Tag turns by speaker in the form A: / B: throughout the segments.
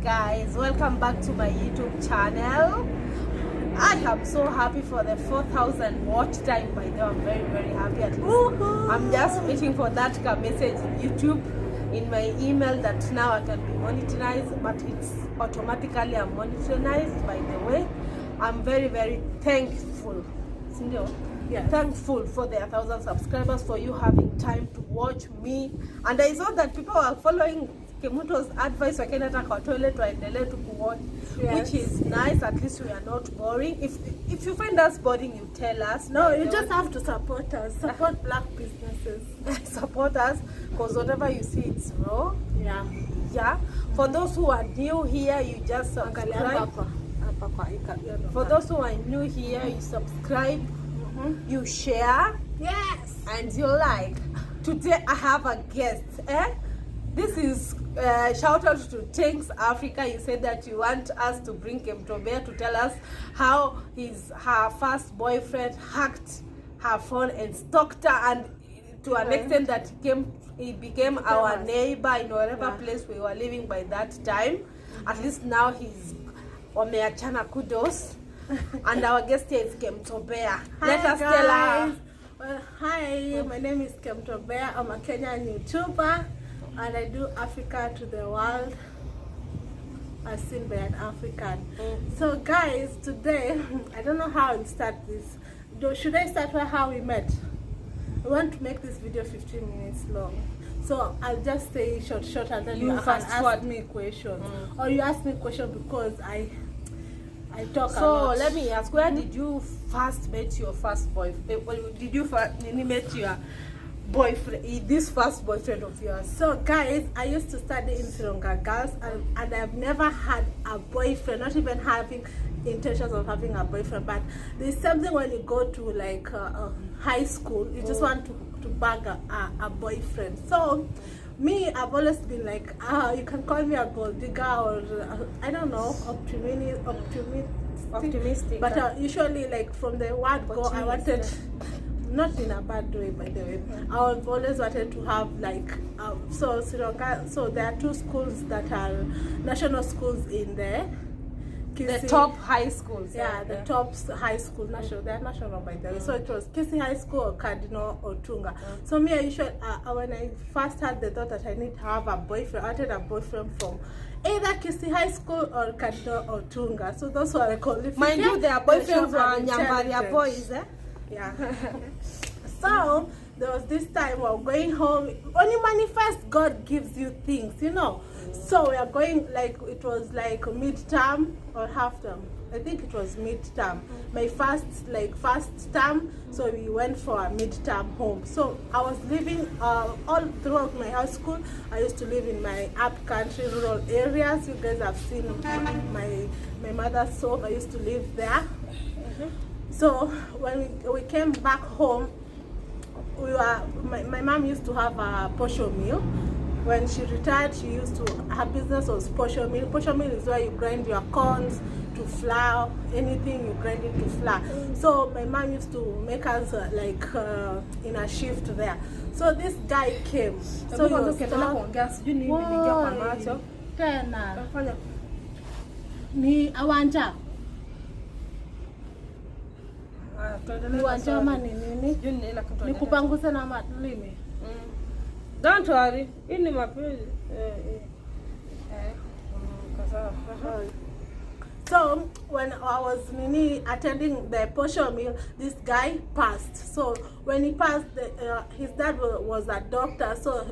A: guys, welcome back to my YouTube channel. I am so happy for the 4,000 watch time. By the way, I'm very happy. At least I'm just waiting for that message in YouTube in my email that now I can be monetized, but it's automatically I'm monetized. By the way, I'm very thankful. Yeah, thankful for the 1,000 subscribers, for you having time to watch me. And I saw that people are following Kemunto's advice, wakienda kwa toilet waendelee to watch, which is nice. At least we are not boring. If you find us boring, you tell us.
B: No, you just have to support us. Support black businesses.
A: Support us, because whatever you see, it's raw. Yeah. For those who are new here, you just subscribe. For those who are new here, you subscribe, you share,
B: yes,
A: and you like. Today I have a guest. This is shout out to Thanks Africa. You said that you want us to bring Kemuntobear to tell us how her first boyfriend hacked her phone and stalked her, and to an extent that he became our neighbor in whatever place we were living by that time. At least now he's wameachana, kudos. And our guest here is Kemuntobear. Let us tell her.
B: Well, hi, my name is Kemuntobear. I'm a Kenyan YouTuber, and I do Africa to the world as seen by an African. So guys, today I don't know how I'll start this. Should I start with how we met? I want to make this video 15 minutes long, so I'll just say short and then you can ask me questions, or you ask me questions because I talk a lot.
A: So let me ask, where did you first meet your first boyfriend? Did you meet your boyfriend, this first boyfriend of yours?
B: So guys, I used to study in Sironga Girls, and I've never had a boyfriend, not even having intentions of having a boyfriend. But there's something when you go to like high school, you just want to bag a boyfriend. So me, I've always been like, you can call me a gold digger, or I don't know, optimistic. But usually, like from the word go, I wanted, not in a bad way, by the way. I've always wanted to have like, so there are two schools that are national schools in there.
A: The top high schools.
B: Yeah, the top high school, national. They are national by the way. So it was Kisi High School or Cardinal or Tunga. So me, I usually, when I first had the thought that I need to have a boyfriend, I wanted a boyfriend from either Kisi High School or Cardinal or Tunga. So those were the qualifications.
A: Mind you, their boyfriends were Nyambaria boys,
B: Yeah. So there was this time we were going home. Only manifest, God gives you things, you know. So we are going, like, it was like midterm or half term. I think it was midterm. My first term. So we went for a midterm home. So I was living all throughout my high school. I used to live in my up country rural areas. You guys have seen my mother's home. I used to live there. So when we came back home, my mom used to have a posho mill. When she retired, she used to, her business was posho mill. Posho mill is where you grind your corns to flour, anything you grind it to flour. So my mom used to make us like in a shift there. So this guy came. So he was ni awanja. Nikupangusa na matlimi.
A: Don't worry, ini mapenzi.
B: So when I was attending the posho meal, this guy passed. So when he passed, his dad was a doctor, so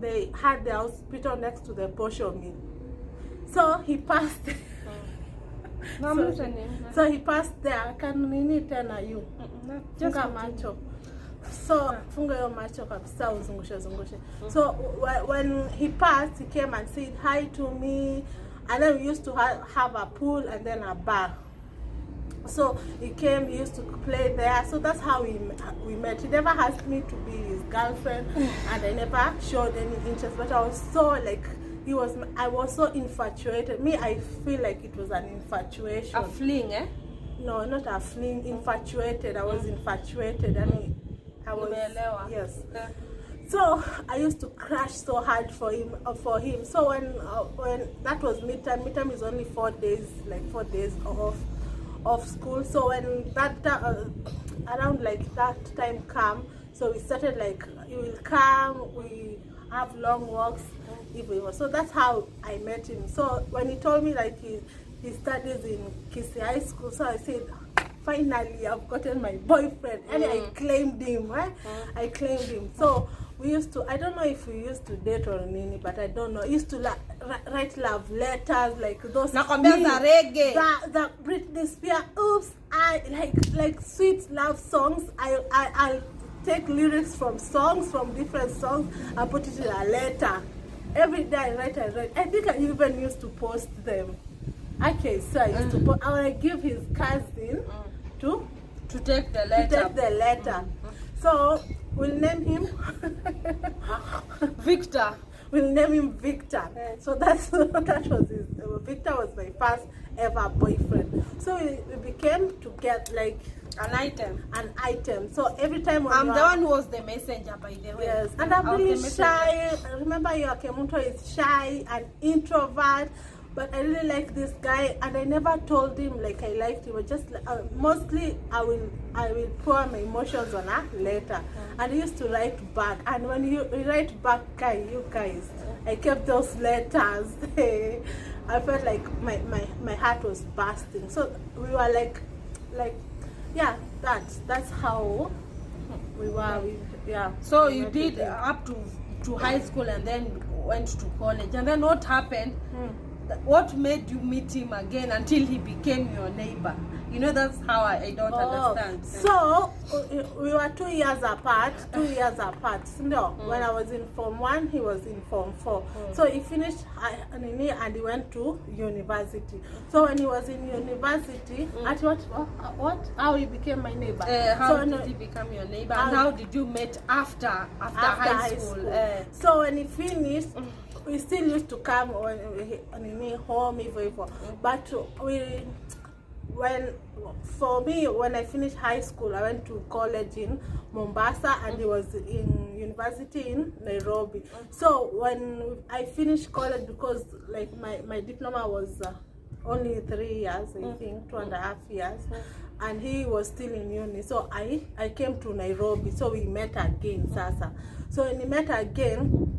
B: they had the hospital next to the posho meal. So he passed. So he passed there. Can nini tena you? Just macho. So funga yo macho kabisa uzungushe. So when he passed, he came and said hi to me, and then we used to have a pool and then a bar. So he came, he used to play there. So that's how we met. He never asked me to be his girlfriend, and I never showed any interest. But I was so like, I was so infatuated. Me, I feel like it was an infatuation.
A: A fling, eh?
B: No, not a fling. Infatuated. I was infatuated. I mean, I was, yes. So I used to crash so hard for him. So when that was midterm is only 4 days, like 4 days of school. So when that around like that time come, so we started like, he will come, we have long walks. So that's how I met him. So when he told me like he studies in Kisii High School, so I said, finally I've gotten my boyfriend. And I claimed him, right? I claimed him. So we used to, I don't know if we used to date or nini, but I don't know. I used to write love letters, like those
A: the
B: Britney Spears, oops, I like sweet love songs. I'll take lyrics from songs, from different songs, and put it in a letter. Every day I write. I think I even used to post them. Okay, so I used to post. I want to give his cousin to
A: take the letter.
B: So we'll name him
A: Victor.
B: We'll name him Victor. So that was his. Victor was my first ever boyfriend. So we became to get like
A: an item.
B: So every time
A: I'm the one who was the messenger, by the way.
B: Yes, and I'm really shy. Remember, your Kemunto is shy and introvert. But I really like this guy, and I never told him like I liked him. Just mostly I will pour my emotions on a letter, and he used to write back. And when you write back, you guys, I kept those letters. I felt like my heart was bursting. So we were like yeah, that's how we were.
A: So you did up to high school, and then went to college, and then what happened? What made you meet him again until he became your neighbor? You know, that's how I don't understand.
B: So we were 2 years apart. No, when I was in Form 1, he was in Form 4. So he finished and he went to university. So when he was in university, at what? How he became my neighbor?
A: How did he become your neighbor? And how did you meet after high school?
B: So when he finished, we still used to come on home, but when I finished high school, I went to college in Mombasa, and he was in university in Nairobi. So when I finished college, because like my diploma was only 3 years, I think 2.5 years, and he was still in uni, so I came to Nairobi. So we met again, Sasa. So when we met again,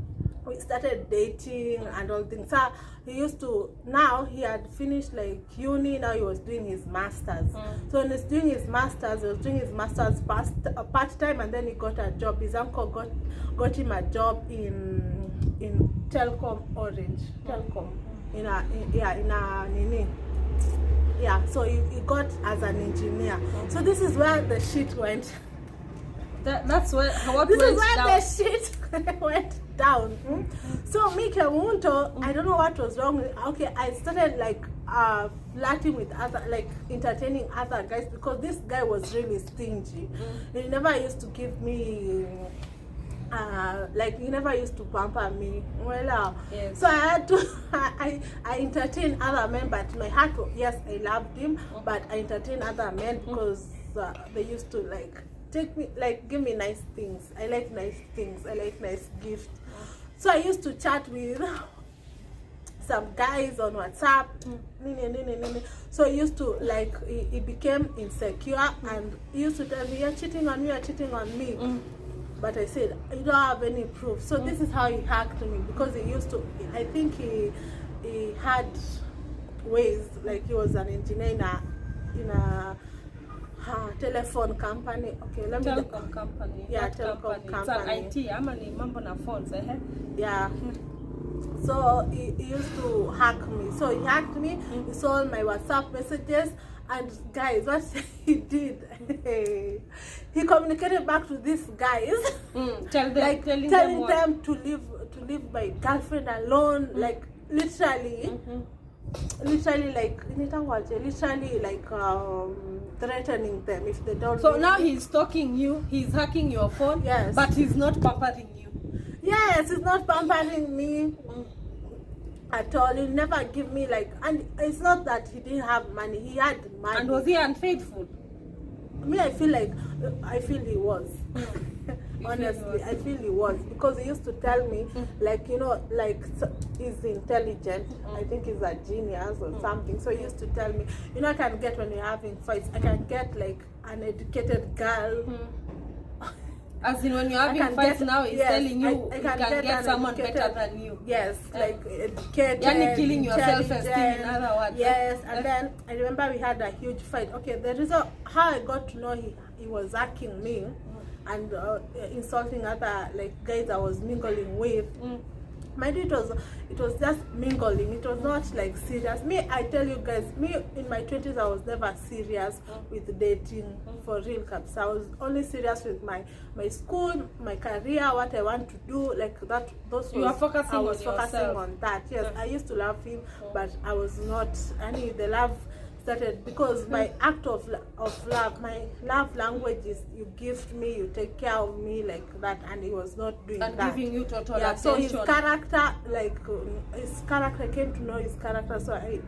B: we started dating and all things. So now he had finished like uni, now he was doing his masters. So when he was doing his masters, part-time, and then he got a job. His uncle got him a job in Telcom Orange. So he got as an engineer. So this is where the shit went.
A: That's where
B: the shit went down. So me, Kemunto, I don't know what was wrong with. Okay, I started like flirting with entertaining other guys, because this guy was really stingy. He never used to give me he never used to pamper me. Yes. So I had to I entertained other men, but my heart, yes, I loved him, but I entertained other men because they used to take me, give me nice things. I like nice things. I like nice gifts. So I used to chat with some guys on WhatsApp. So he used to he became insecure, and he used to tell me, you're cheating on me. But I said, you don't have any proof. So this is how he hacked me, because he used to, I think he had ways, he was an engineer in a telephone company. Okay, let me.
A: Telecom company.
B: Yeah, telecom company.
A: It's an IT. I'm on mambo na phones.
B: Yeah. So he used to hack me. So he hacked me. He saw my WhatsApp messages. And guys, what he did, he communicated back to these guys, telling them to leave my girlfriend alone, literally threatening them if they don't.
A: So now he's stalking you, he's hacking your phone,
B: yes,
A: but he's not pampering you.
B: Yes, he's not pampering me. At all. He'll never give me and it's not that he didn't have money, he had money.
A: And was he unfaithful?
B: Me, I feel he was. Honestly, I feel he was, because he used to tell me, like, you know, like, he's intelligent. I think he's a genius or something. So he used to tell me, you know, I can get, when you're having fights, I can get like an educated girl.
A: As in, when you're having fights now, he's telling you you can get someone better than you.
B: Yes, like educated.
A: You're killing your self-esteem, in other words.
B: Yes, and then I remember we had a huge fight. Okay, the reason how I got to know he was hacking me and insulting other like guys I was mingling with. Mind you, it was just mingling. It was not like serious. Me, I tell you guys, me in my 20s, I was never serious with dating for real. Caps. I was only serious with my school, my career, what I want to do, like that.
A: You are focusing
B: I was
A: on
B: focusing
A: yourself.
B: on that. Yes, I used to love him, but I was not. The love started because my act of love, my love language is you gift me, you take care of me, like that, and he was not doing
A: and
B: that.
A: Giving you total attention.
B: So his character, I came to know his character, so I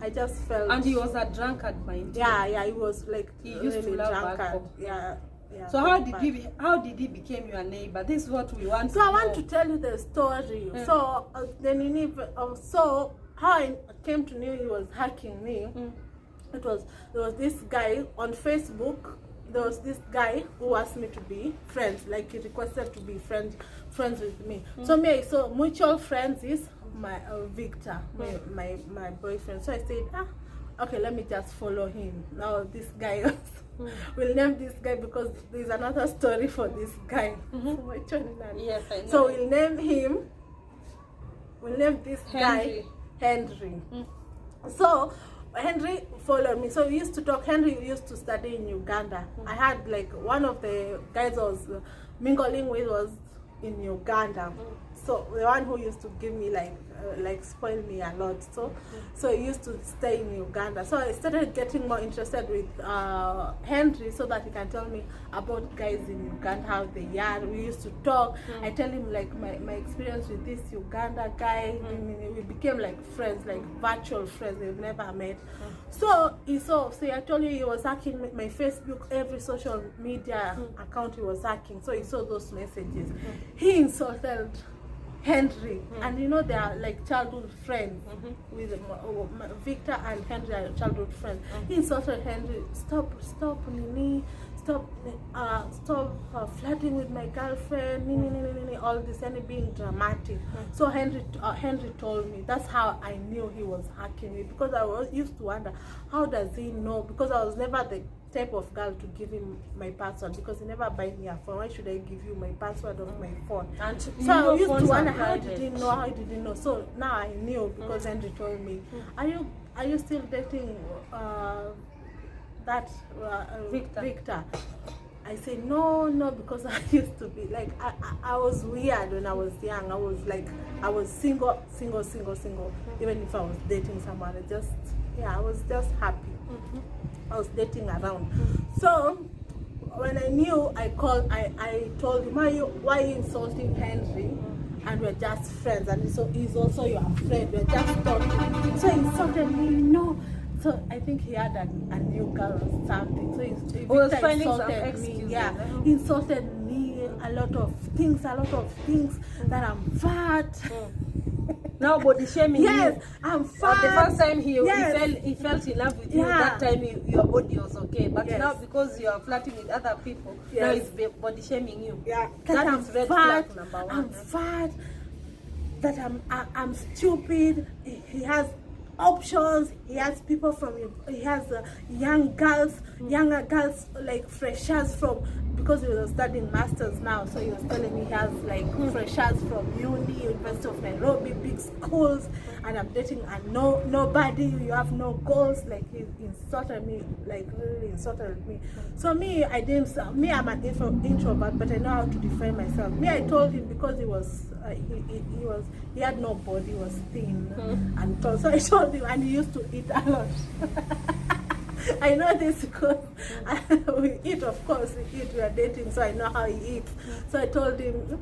B: just felt.
A: And he was a drunkard, mind you.
B: Yeah, he was like
A: he used to love alcohol.
B: Yeah.
A: So how did he become your neighbor? This is what we want.
B: So I want to tell you the story. So then so how I came to know he was hacking me. There was this guy on Facebook. There was this guy who asked me to be friends, like he requested to be friends with me. So mutual friends is my Victor, my boyfriend. So I said, okay, let me just follow him. Now this guy we'll name this guy because there's another story for this guy.
A: Yes, I know.
B: So we'll name this guy Henry. So Henry followed me. So we used to talk. Henry used to study in Uganda. I had like one of the guys I was mingling with was in Uganda. So the one who used to give me like spoil me a lot. So he used to stay in Uganda. So I started getting more interested with Henry so that he can tell me about guys in Uganda, how they are. We used to talk. I tell him like my experience with this Uganda guy. We became like friends, like virtual friends. We've never met. So I told you he was hacking my Facebook, every social media account he was hacking. So he saw those messages. He insulted Henry, and you know they are like childhood friends. With Victor and Henry are childhood friends. He insulted Henry. Stop flirting with my girlfriend. All this, and being dramatic. So Henry told me. That's how I knew he was hacking me, because I used to wonder, how does he know? Because I was never the type of girl to give him my password, because he never buy me a phone. Why should I give you my password of my phone? And so I used to wonder, how did he know? So now I knew, because Henry told me. Are you still dating that Victor? I said no, because I used to be like, I was weird when I was young. I was single. Even if I was dating someone, I was just happy. I was dating around. So when I knew, I told him, why are you insulting Henry? And we're just friends, and so he's also your friend. We're just talking. So he insulted me, no. So I think he had a new girl or something. So he was finding some excuses. He insulted me a lot of things that I'm fat.
A: Now body shaming.
B: Yes, I'm fat.
A: The first time he felt in love with you, that time your body was okay. But now because you are flirting with other people, now he's body shaming you. Yeah, that is red flag number one.
B: I'm fat. That I'm stupid. He has options. He has people he has younger girls like freshers from, because he was studying masters now, so he was telling me he has like freshers from University of Nairobi, big schools, and I'm dating and nobody. You have no goals. Like he insulted me, like really insulted me. So I'm an introvert, but I know how to define myself. I told him, because he had no body, he was thin and tall. So I told him, and he used to eat a lot. I know this because we eat, of course, we are dating, so I know how he eats. So I told him,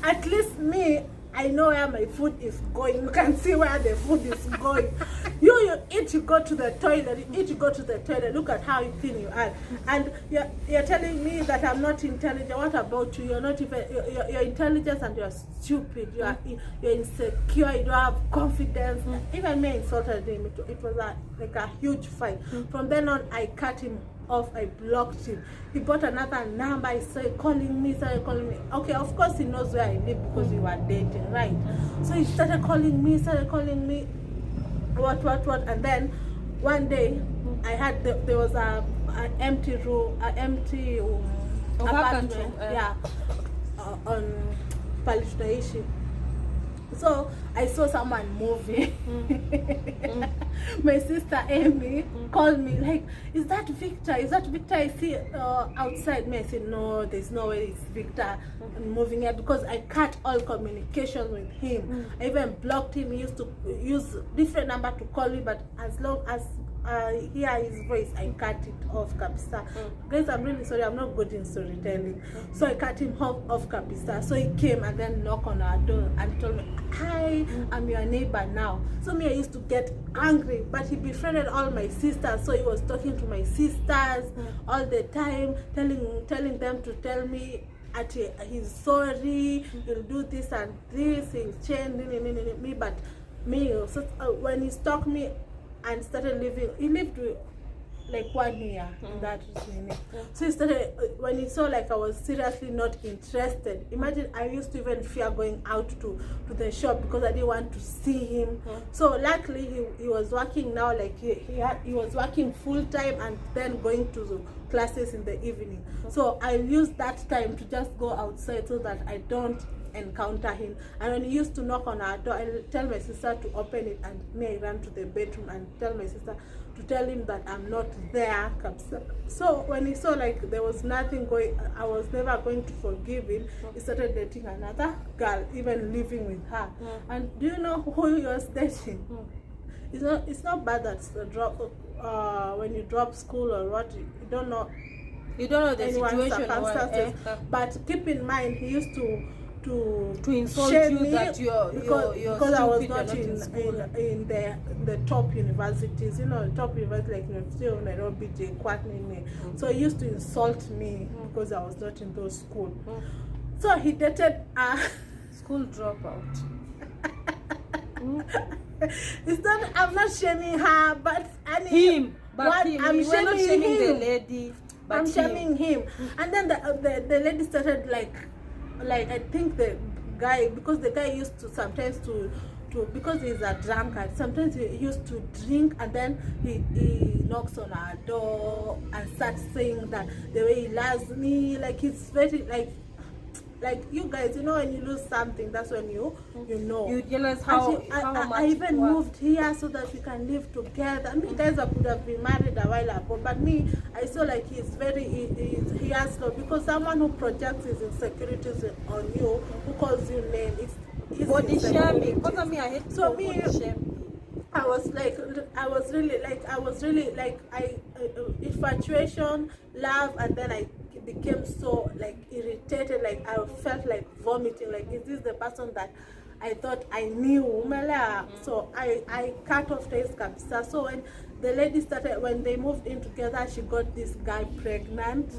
B: at least me, I know where my food is going. You can see where the food is going. You you eat, you go to the toilet. You eat, you go to the toilet. Look at how thin you are. And you're telling me that I'm not intelligent. What about you? You're not even, you're intelligent and you're stupid. You're insecure. You don't have confidence. Even me insulted him. It was like a huge fight. From then on, I cut him off. I blocked him. He bought another number. He started calling me. Okay, of course he knows where I live because we were dating, right? So he started calling me. What? And then one day, I had there was an empty room, apartment, on Palestine. So I saw someone moving. My sister Amy called me like, "Is that Victor? Is that Victor I see outside me?" I said, "No, there's no way it's Victor moving here," because I cut all communication with him. I even blocked him. He used to use different number to call me, but as long as hear his voice, I cut it off, kabisa. Guys, I'm really sorry, I'm not good in storytelling. So I cut him off, kabisa. So he came and then knocked on our door and told me, "Hi, I'm your neighbor now." So me, I used to get angry, but he befriended all my sisters. So he was talking to my sisters all the time, telling them to tell me at he's sorry, he'll do this and this, he'll change me. But me, so, when he stalked me and started living, he lived with like 1 year in that routine. So he started, when he saw like I was seriously not interested, imagine, I used to even fear going out to the shop because I didn't want to see him. So luckily he was working now, like he was working full time and then going to the classes in the evening. So I used that time to just go outside so that I don't encounter him. And when he used to knock on our door, I tell my sister to open it, and me, I ran to the bedroom and tell my sister to tell him that I'm not there. So when he saw like there was nothing going, I was never going to forgive him, he started dating another girl, even living with her. And do you know who he was dating? It's not bad that when you drop school or what, you don't know the situation, circumstances. But keep in mind, he used to insult you me that because I was not in the top universities, top universities like University of Nairobi, JKUAT. So he used to insult me because I was not in those schools. So he dated a
A: school dropout.
B: I'm not shaming her, but I'm shaming
A: the lady.
B: I'm shaming him. And then the lady started like I think the guy, because the guy used to sometimes to because he's a drunkard, sometimes he used to drink, and then he knocks on our door and starts saying that the way he loves me, like it's very like you guys, when you lose something, that's when you know. You realize how much I even moved here so that we can live together. I mean, guys, I could have been married a while ago, but me, I saw like he has love, because someone who projects his insecurities on you, who calls you name, it's
A: body shaming. Because me, I hate body shaming.
B: I was really infatuation, love, and then I became so like irritated, like I felt like vomiting, like, is this the person that I thought I knew? So I cut off ties kabisa. So when the lady when they moved in together, she got this guy pregnant,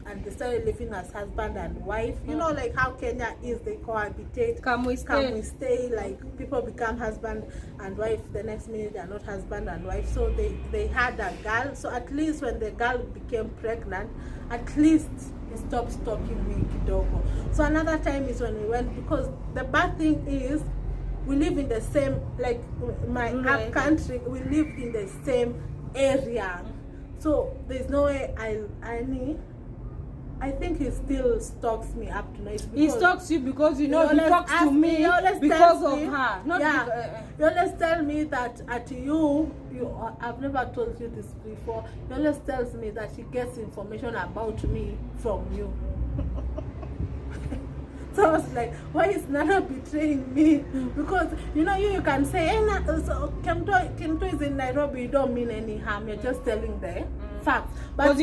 B: and they started living as husband and wife. Like how Kenya is, they cohabitate. Come we stay, like people become husband and wife, the next minute they're not husband and wife. So they had a girl. So at least when the girl became pregnant, at least he stopped stalking me kidogo. So another time is when we went, because the bad thing is we live in the same, like my up country, we live in the same area. So there's no way I think he still stalks me up to now.
A: He stalks you because he talks to me because of her.
B: You always tell me that I've never told you this before. He always tells me that he gets information about me from you. So I was like, why is Nana betraying me? Because you can say, hey, Kemunto is in Nairobi, you don't mean any harm. You're just telling the facts. But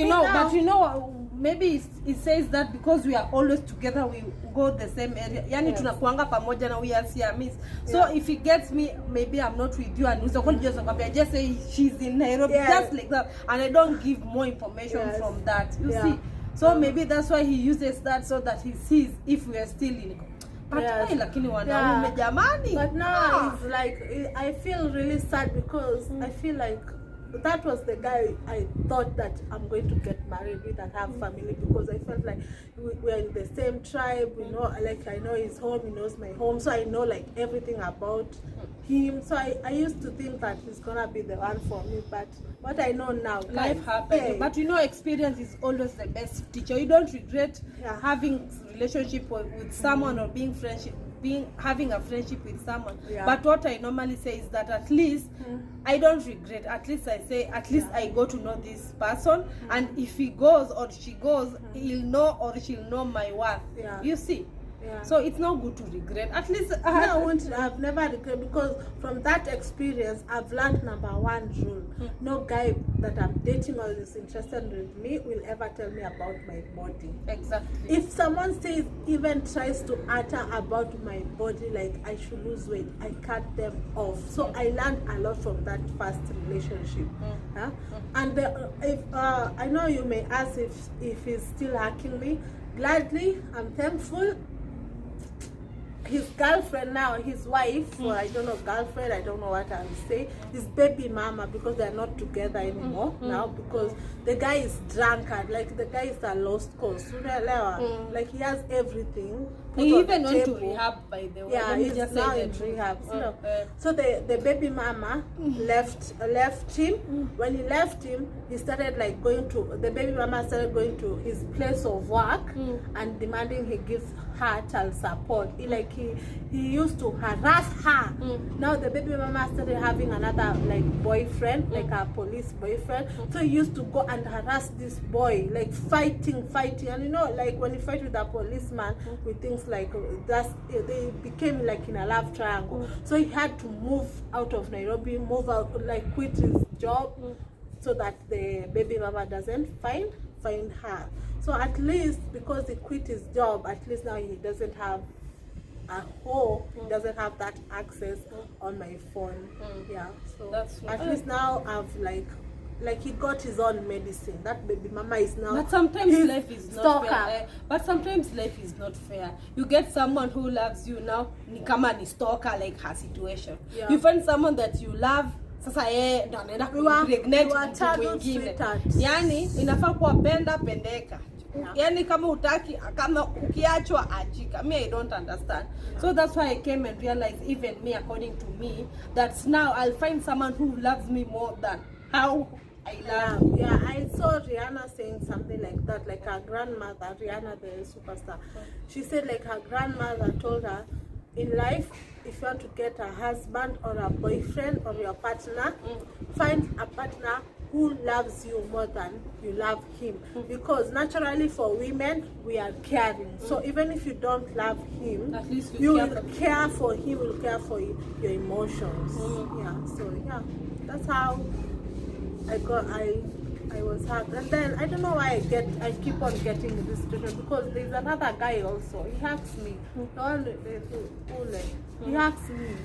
A: maybe it says that because we are always together, we go the same area. Yani tunakuanga pamoja na we are Siamese. So if he gets me, maybe I'm not with you, and I just say she's in Nairobi, just like that, and I don't give more information from that. You see. So maybe that's why he uses that, so that he sees if we are still in. But
B: but now it's like I feel really sad because I feel like that was the guy I thought that I'm going to get married with and have family, because I felt like we're in the same tribe, you know, like I know his home, he knows my home, so I know like everything about him. So I used to think that he's gonna be the one for me, but what I know now,
A: life happens. But you know, experience is always the best teacher. You don't regret having relationship with someone or having a friendship with someone. But what I normally say is that at least I don't regret. At least I say, at least I go to know this person, and if he goes or she goes, he'll know or she'll know my worth. You see. So it's not good to regret. At least
B: I've never regret, because from that experience I've learned number one rule: no guy that I'm dating or is interested with me will ever tell me about my body.
A: Exactly.
B: If someone says, even tries to utter about my body, like I should lose weight, I cut them off. So I learned a lot from that first relationship. And if I know you may ask if he's still hacking me, gladly, I'm thankful. His girlfriend now, his wife, or I don't know, girlfriend, I don't know what I'll say, his baby mama, because they're not together anymore now, because the guy is drunkard, like the guy is a lost cause. Like he has everything.
A: He even went to rehab, by the way.
B: Yeah, he's just now in rehab. So the baby mama left him. When he left him, he started like the baby mama started going to his place of work and demanding he gives her child support. He used to harass her. Now the baby mama started having another like boyfriend, like a police boyfriend. So he used to go and harass this boy, like fighting, and you know, like when you fight with a policeman with things like they became like in a love triangle. So he had to move out of Nairobi, move out, like quit his job, so that the baby mama doesn't find her. So at least because he quit his job, at least now he doesn't have a home, he doesn't have that access on my phone. So that's at least now I've like he got his own medicine. That baby mama is now.
A: But sometimes life is not fair. But sometimes life is not fair. You get someone who loves you now, ni kama ni stalker, like her situation. You find someone that you love, sasa ndo anaenda kuimpregnate mtu mwingine. Yani inafaa kuwa pendeka. Yani kama utaki, kama ukiachwa achika. Me, I don't understand. So that's why I came and realized, even me, according to me, that now I'll find someone who loves me more than how I love.
B: I saw Rihanna saying something like that, like her grandmother, Rihanna the superstar. She said like her grandmother told her, in life, if you want to get a husband or a boyfriend or your partner, find a partner who loves you more than you love him. Because naturally for women, we are caring. So even if you don't love him,
A: at least
B: you will care for him, will care for your emotions. That's how I was hurt. And then I don't know why I keep on getting in this situation, because there's another guy also. He hacks me. He hacks me.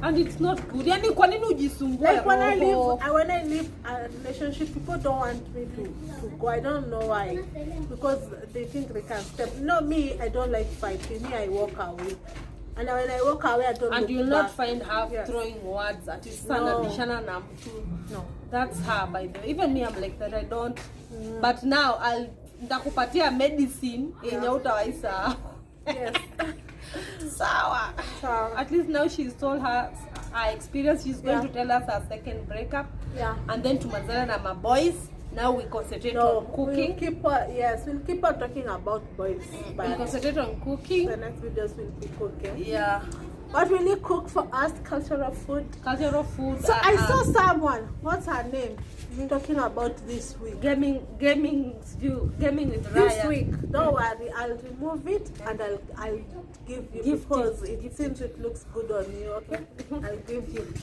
A: And it's not good. Yani kwa nini ujisumbue?
B: Like when I leave a relationship, people don't want me to go. I don't know why. Because they think they can step. No, me, I don't like fighting. Me, I walk away. And when I walk away, I don't
A: And
B: look
A: you'll
B: back.
A: not find her throwing words at his son. No. That's her, by the way. Even me, I'm like that. I don't. But now, nitakupatia medicine yenye utawaisa.
B: Yes.
A: Sawa. At least now she's told her experience. She's going to tell us her second breakup. And then tumazana na my boys. Now we concentrate on cooking.
B: We'll keep on talking about boys.
A: We'll concentrate on cooking.
B: The next videos will be cooking.
A: Yeah.
B: What will you cook for us? Cultural food.
A: Cultural food.
B: So I saw someone. What's her name? Talking about this week.
A: Gaming with Raya.
B: This week. Don't worry. I'll remove it and I'll give you, because it seems it looks good on you. Okay. I'll give you.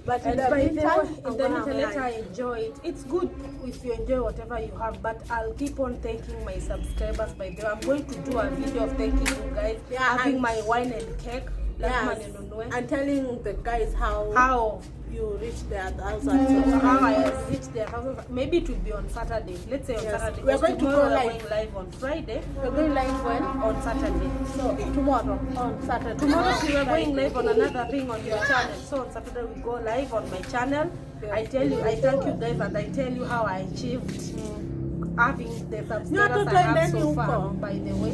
B: But in
A: And
B: the
A: by the
B: meantime,
A: way, in the meantime, let I
B: live.
A: enjoy it. It's good if you enjoy whatever you have, but I'll keep on thanking my subscribers. By the way, I'm going to do a video of thanking you guys, having my wine and cake.
B: Yes, and telling the guys how you reach their 1,000.
A: So how I have reached their 1,000. Maybe it will be on Saturday. Let's say on Saturday.
B: We're going to go
A: Tomorrow
B: live.
A: We're going live on Friday.
B: We're going live when?
A: On Saturday.
B: So tomorrow on Saturday.
A: Tomorrow we are going live on another thing on your channel. So on Saturday we go live on my channel. I thank you guys, and I tell you how I achieved having the subscribers I have so far. By the way,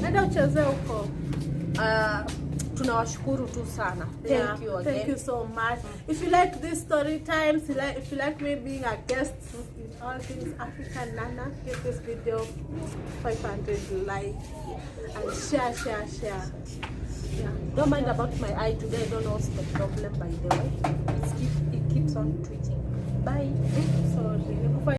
A: tunawashukuru tu sana. Thank you again.
B: Thank you so much. If you like this story times, if you like me being a guest in all things African Nana, give this video 500 likes and share. Yeah.
A: Don't mind about my eye today. I don't know what's the problem, by the way. It keeps on twitching. Bye.
B: Sorry.